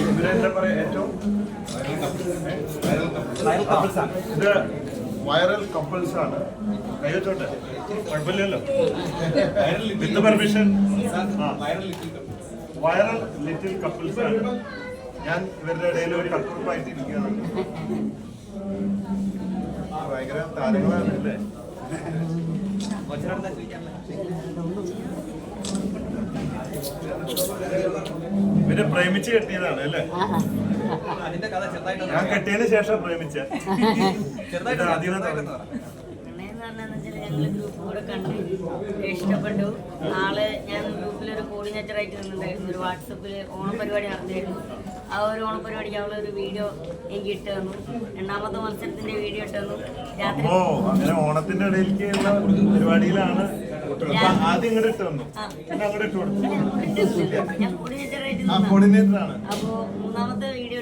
ഇവരെന്താ പറയാ ഏറ്റവും ഇത് വൈറൽ കപ്പിൾസ് ആണ്. കൈവച്ചോട്ടെ, കുഴപ്പമില്ലല്ലോ. വിത്ത് പെർമിഷൻ. വൈറൽ ലിറ്റിൽ കപ്പിൾസ് ആണ്. ഞാൻ ഇവരുടെ ഇടയിൽ ഒരു കട്ടുറുപ്പായിട്ട് ഇരിക്കുകയാണ്. ഭയങ്കര താരങ്ങളാണ് അല്ലേ? ഇവര് പ്രേമിച്ച് കെട്ടിയതാണ് അല്ലേ? ഞാൻ കെട്ടിയതിന് ശേഷം പ്രേമിച്ച ഞങ്ങള് ഗ്രൂപ്പ് കൂടെ കണ്ട് ഇഷ്ടപ്പെട്ടു. നാളെ ഞാൻ ഗ്രൂപ്പിലൊരു കോർഡിനേറ്ററായിട്ട് നിന്നുണ്ടായിരുന്നു. ഒരു വാട്സപ്പിൽ ഓണപരിപാടി നടന്നിരുന്നു. ആ ഒരു ഓണപരിപാടിക്ക് അവളൊരു വീഡിയോ എനിക്ക് ഇട്ട് തന്നു. രണ്ടാമത്തെ മത്സരത്തിന്റെ വീഡിയോ ഇട്ട് തന്നു. രാത്രി അങ്ങനെ ഓണത്തിന്റെ ഇടയിലേക്കുള്ള പരിപാടിയിലാണ് ആദ്യം ഇങ്ങോട്ട് ഇട്ട് തന്നു. പിന്നെ അങ്ങോട്ട് ഇട്ട് കൊടുത്തു. ഞാൻ കോർഡിനേറ്ററായിട്ട് ആണ്. അപ്പോ മൂന്നാമത്തെ വീഡിയോ